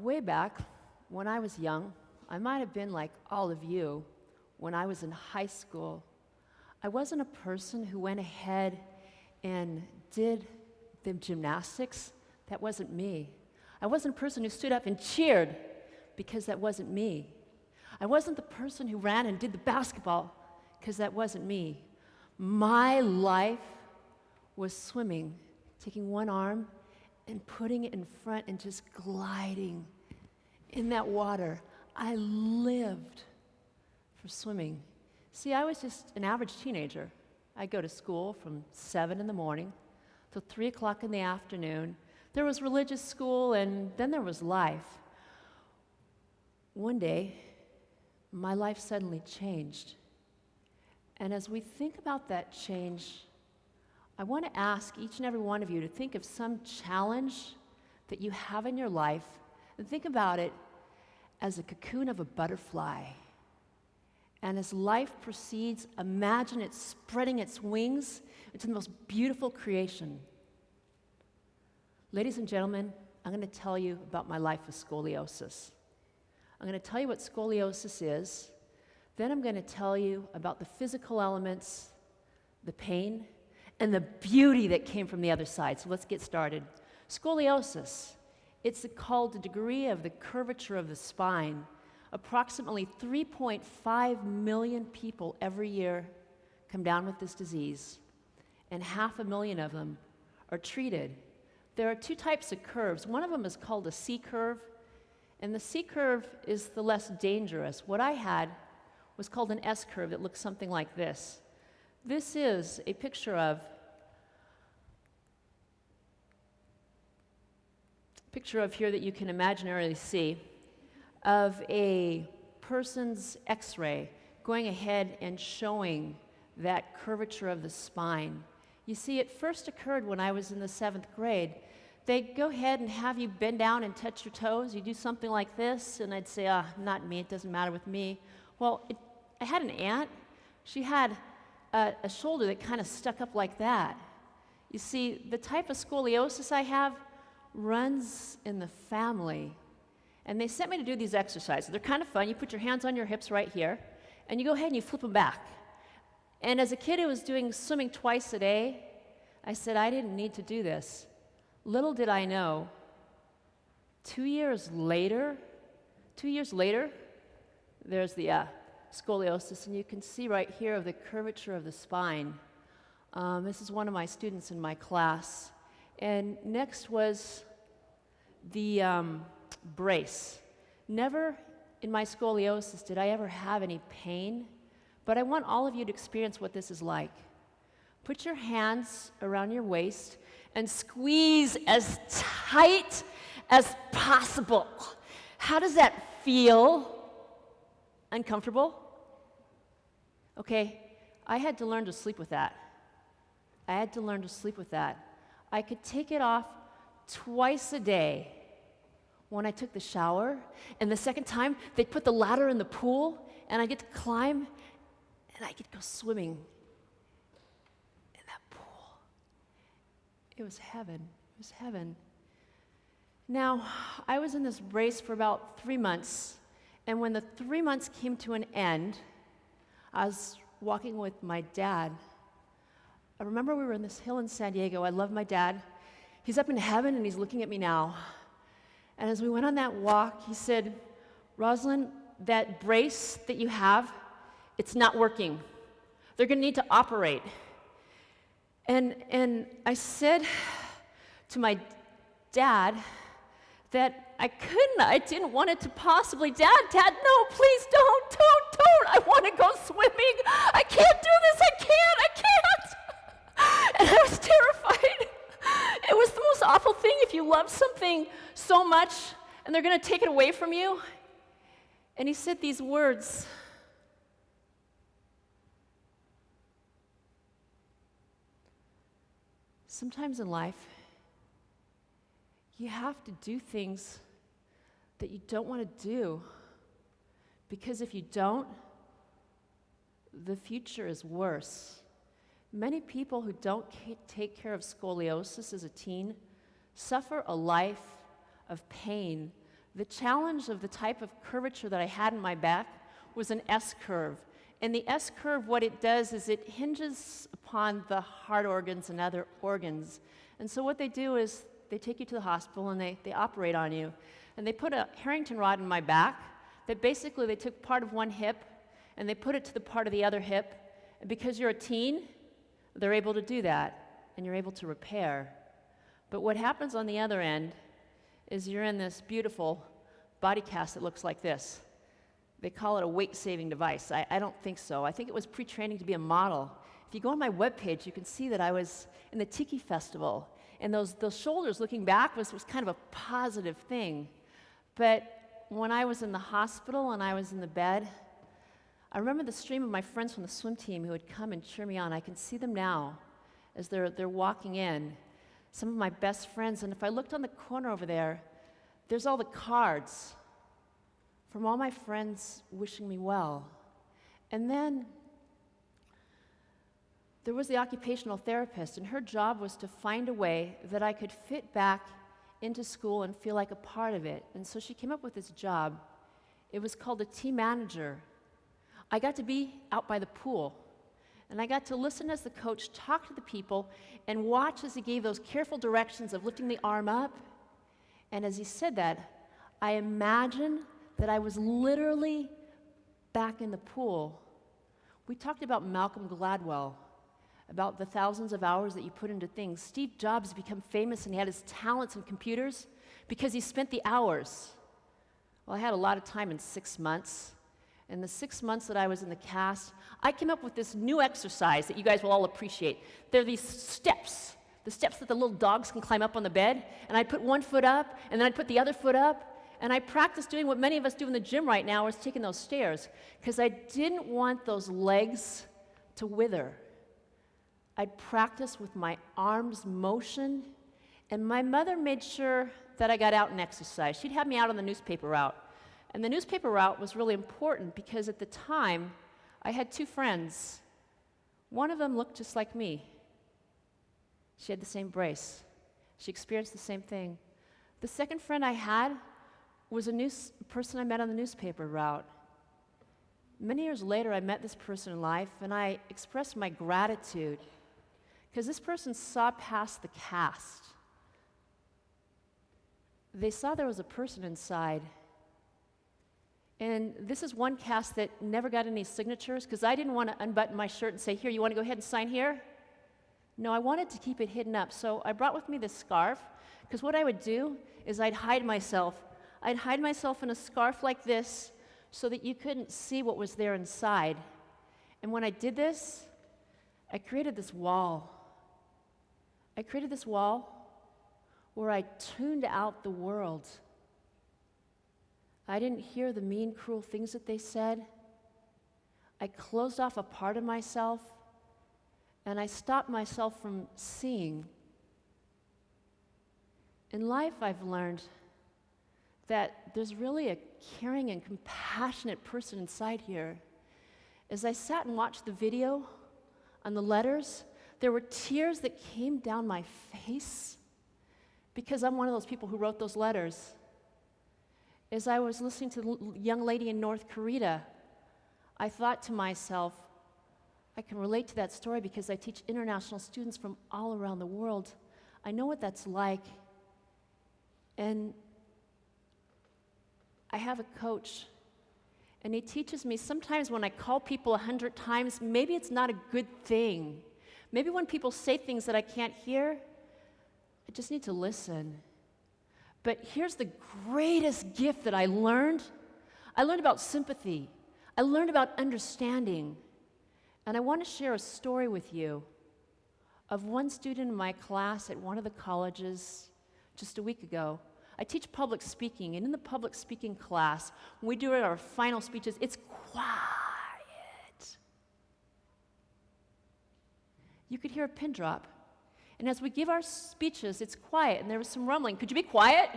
Way back when I was young, I might have been like all of you when I was in high school. I wasn't a person who went ahead and did the gymnastics. That wasn't me. I wasn't a person who stood up and cheered, because that wasn't me. I wasn't the person who ran and did the basketball, because that wasn't me. My life was swimming, taking one arm and putting it in front and just gliding in that water. I lived for swimming. See, I was just an average teenager. I'd go to school from 7 in the morning till 3 o'clock in the afternoon. There was religious school, and then there was life. One day, my life suddenly changed. And as we think about that change, I want to ask each and every one of you to think of some challenge that you have in your life, and think about it as a cocoon of a butterfly. And as life proceeds, imagine it spreading its wings into the most beautiful creation. Ladies and gentlemen, I'm going to tell you about my life with scoliosis. I'm going to tell you what scoliosis is. Then I'm going to tell you about the physical elements, the pain, and the beauty that came from the other side. So let's get started. Scoliosis, it's called the degree of the curvature of the spine. Approximately 3.5 million people every year come down with this disease, and 500,000 of them are treated. There are two types of curves. One of them is called a C curve, and the C curve is the less dangerous. What I had was called an S curve that looks something like this. This is a picture of here that you can imaginarily see of a person's x-ray going ahead and showing that curvature of the spine. You see, it first occurred when I was in the 7th grade. They'd go ahead and have you bend down and touch your toes. You do something like this, and I'd say, not me, it doesn't matter with me. Well, I had an aunt. She had a shoulder that kind of stuck up like that. You see, the type of scoliosis I have runs in the family. And they sent me to do these exercises. They're kind of fun. You put your hands on your hips right here, and you go ahead and you flip them back. And as a kid who was doing swimming twice a day, I said, I didn't need to do this. Little did I know, 2 years later, there's the scoliosis, and you can see right here of the curvature of the spine. This is one of my students in my class. And next was the brace. Never in my scoliosis did I ever have any pain, but I want all of you to experience what this is like. Put your hands around your waist and squeeze as tight as possible. How does that feel? Uncomfortable? Okay, I had to learn to sleep with that. I could take it off twice a day when I took the shower, and the second time they'd put the ladder in the pool, and I get to climb, and I get to go swimming in that pool. It was heaven. Now, I was in this brace for about 3 months, and when the 3 months came to an end, I was walking with my dad. I remember we were in this hill in San Diego. I love my dad. He's up in heaven, and he's looking at me now. And as we went on that walk, he said, Rosalyn, that brace that you have, it's not working. They're going to need to operate. And I said to my dad that I didn't want it to possibly, Dad, no, please don't. I want to go swimming. I can't do this, I can't. And I was terrified. It was the most awful thing if you love something so much and they're going to take it away from you. And he said these words. Sometimes in life, you have to do things that you don't want to do, because if you don't, the future is worse. Many people who don't take care of scoliosis as a teen suffer a life of pain The challenge of the type of curvature that I had in my back was an S-curve. And the S-curve, what it does is it hinges upon the heart organs and other organs. And so what they do is they take you to the hospital and they operate on you. And they put a Harrington rod in my back that basically they took part of one hip and they put it to the part of the other hip. And because you're a teen, they're able to do that, and you're able to repair. But what happens on the other end is you're in this beautiful body cast that looks like this. They call it a weight-saving device. I don't think so. I think it was pre-training to be a model. If you go on my webpage, you can see that I was in the Tiki Festival, and those shoulders looking back was kind of a positive thing. But when I was in the hospital and I was in the bed, I remember the stream of my friends from the swim team who would come and cheer me on. I can see them now as they're walking in. Some of my best friends, and if I looked on the corner over there, there's all the cards from all my friends wishing me well. And then there was the occupational therapist, and her job was to find a way that I could fit back into school and feel like a part of it. And so she came up with this job. It was called a team manager. I got to be out by the pool. And I got to listen as the coach talked to the people and watch as he gave those careful directions of lifting the arm up. And as he said that, I imagined that I was literally back in the pool. We talked about Malcolm Gladwell, about the thousands of hours that you put into things. Steve Jobs became famous and he had his talents in computers because he spent the hours. Well, I had a lot of time in 6 months. In the 6 months that I was in the cast, I came up with this new exercise that you guys will all appreciate. There are these steps, the steps that the little dogs can climb up on the bed, and I'd put one foot up, and then I'd put the other foot up, and I practiced doing what many of us do in the gym right now, is taking those stairs, because I didn't want those legs to wither. I'd practice with my arms motion, and my mother made sure that I got out and exercised. She'd have me out on the newspaper route. And the newspaper route was really important because at the time, I had 2 friends. One of them looked just like me. She had the same brace. She experienced the same thing. The second friend I had was a person I met on the newspaper route. Many years later, I met this person in life, and I expressed my gratitude because this person saw past the cast. They saw there was a person inside. And this is one cast that never got any signatures because I didn't want to unbutton my shirt and say, here, you want to go ahead and sign here? No, I wanted to keep it hidden up. So I brought with me this scarf because what I would do is I'd hide myself. I'd hide myself in a scarf like this so that you couldn't see what was there inside. And when I did this, I created this wall. I created this wall where I tuned out the world. I didn't hear the mean, cruel things that they said. I closed off a part of myself, and I stopped myself from seeing. In life, I've learned that there's really a caring and compassionate person inside here. As I sat and watched the video on the letters, there were tears that came down my face because I'm one of those people who wrote those letters. As I was listening to the young lady in North Korea, I thought to myself, I can relate to that story because I teach international students from all around the world. I know what that's like. And I have a coach, and he teaches me sometimes when I call people 100 times, maybe it's not a good thing. Maybe when people say things that I can't hear, I just need to listen. But here's the greatest gift that I learned. I learned about sympathy. I learned about understanding. And I want to share a story with you of one student in my class at one of the colleges just a week ago. I teach public speaking, and in the public speaking class, when we do our final speeches, it's quiet. You could hear a pin drop. And as we give our speeches, it's quiet, and there was some rumbling. Could you be quiet?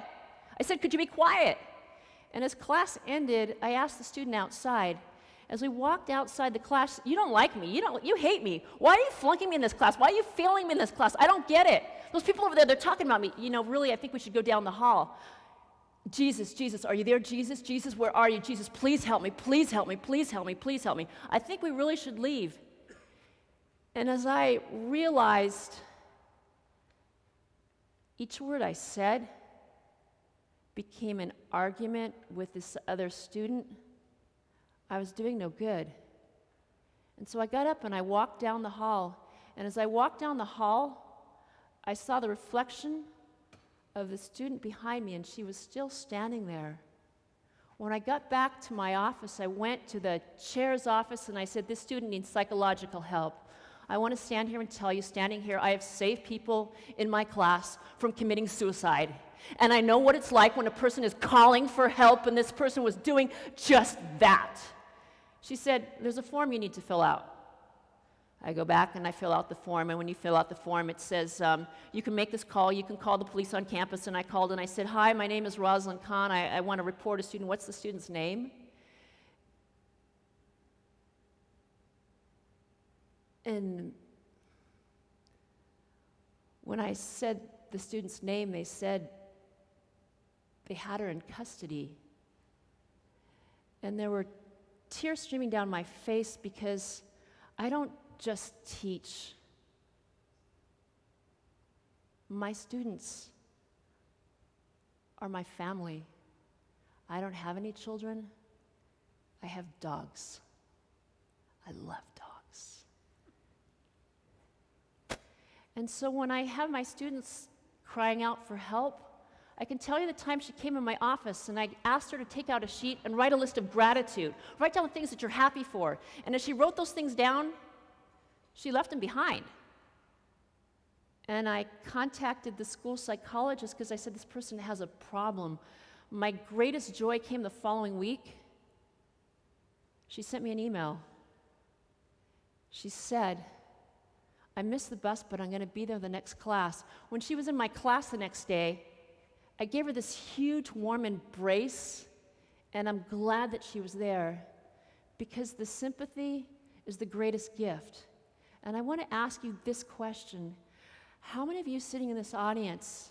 I said, could you be quiet? And as class ended, I asked the student outside, as we walked outside the class, you don't like me, you hate me. Why are you flunking me in this class? Why are you failing me in this class? I don't get it. Those people over there, they're talking about me. Really, I think we should go down the hall. Jesus, Jesus, are you there, Jesus? Jesus, where are you? Jesus, please help me, please help me, please help me, please help me. I think we really should leave. And as I realized each word I said became an argument with this other student, I was doing no good. And so I got up and I walked down the hall. And as I walked down the hall, I saw the reflection of the student behind me, and she was still standing there. When I got back to my office, I went to the chair's office and I said, this student needs psychological help. I want to stand here and tell you, standing here, I have saved people in my class from committing suicide. And I know what it's like when a person is calling for help, and this person was doing just that. She said, there's a form you need to fill out. I go back and I fill out the form, and when you fill out the form, it says, you can make this call, you can call the police on campus. And I called and I said, hi, my name is Rosalyn Kahn. I want to report a student. What's the student's name? And when I said the student's name, they said they had her in custody. And there were tears streaming down my face, because I don't just teach. My students are my family. I don't have any children. I have dogs. I love dogs. And so when I have my students crying out for help, I can tell you the time she came in my office and I asked her to take out a sheet and write a list of gratitude. Write down the things that you're happy for. And as she wrote those things down, she left them behind. And I contacted the school psychologist because I said, this person has a problem. My greatest joy came the following week. She sent me an email. She said, I missed the bus, but I'm going to be there the next class. When she was in my class the next day, I gave her this huge, warm embrace, and I'm glad that she was there, because the sympathy is the greatest gift. And I want to ask you this question. How many of you sitting in this audience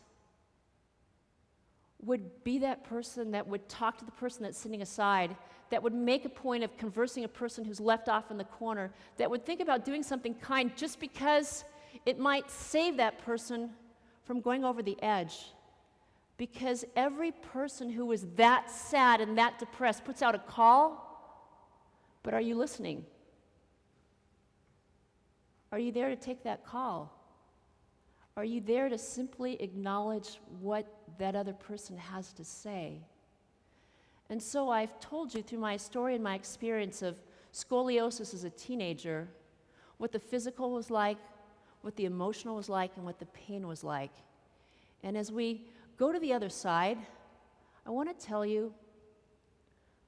would be that person that would talk to the person that's sitting aside, that would make a point of conversing a person who's left off in the corner, that would think about doing something kind just because it might save that person from going over the edge? Because every person who is that sad and that depressed puts out a call, but are you listening? Are you there to take that call? Are you there to simply acknowledge what that other person has to say? And so I've told you through my story and my experience of scoliosis as a teenager, what the physical was like, what the emotional was like, and what the pain was like. And as we go to the other side, I want to tell you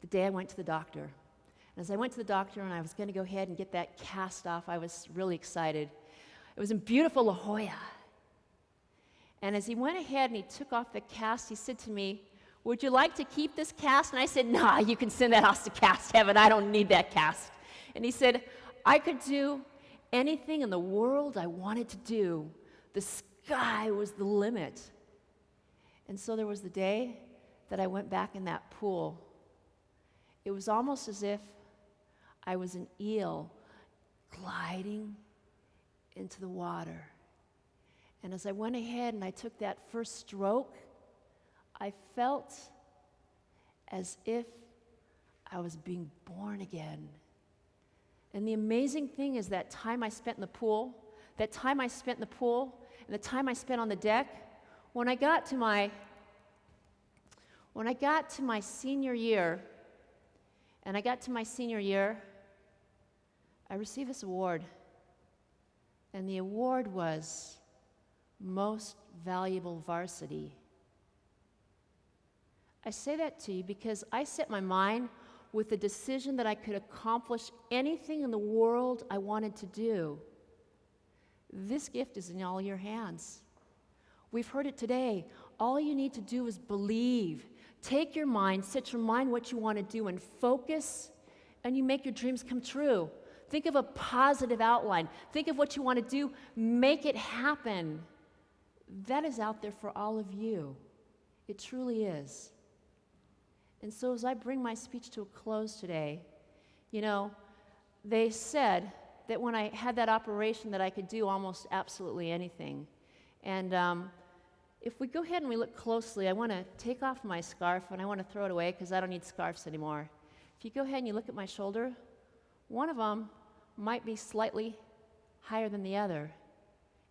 the day I went to the doctor. And as I went to the doctor and I was going to go ahead and get that cast off, I was really excited. It was in beautiful La Jolla. And as he went ahead and he took off the cast, he said to me, would you like to keep this cast? And I said, nah, you can send that off to cast heaven. I don't need that cast. And he said, I could do anything in the world I wanted to do. The sky was the limit. And so there was the day that I went back in that pool. It was almost as if I was an eel gliding into the water. And as I went ahead and I took that first stroke, I felt as if I was being born again. And the amazing thing is that time I spent in the pool, and the time I spent on the deck, when I got to my senior year, I received this award. And the award was Most Valuable Varsity. I say that to you because I set my mind with the decision that I could accomplish anything in the world I wanted to do. This gift is in all your hands. We've heard it today. All you need to do is believe. Take your mind, set your mind what you want to do, and focus, and you make your dreams come true. Think of a positive outline. Think of what you want to do. Make it happen. That is out there for all of you. It truly is. And so as I bring my speech to a close today, you know, they said that when I had that operation that I could do almost absolutely anything. And if we go ahead and we look closely, I want to take off my scarf and I want to throw it away because I don't need scarves anymore. If you go ahead and you look at my shoulder, one of them might be slightly higher than the other.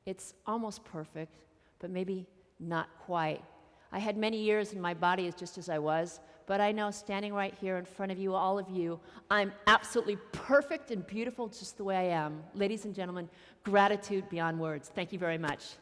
It's almost perfect, but maybe not quite. I had many years and my body is just as I was, but I know standing right here in front of you, all of you, I'm absolutely perfect and beautiful just the way I am. Ladies and gentlemen, gratitude beyond words. Thank you very much.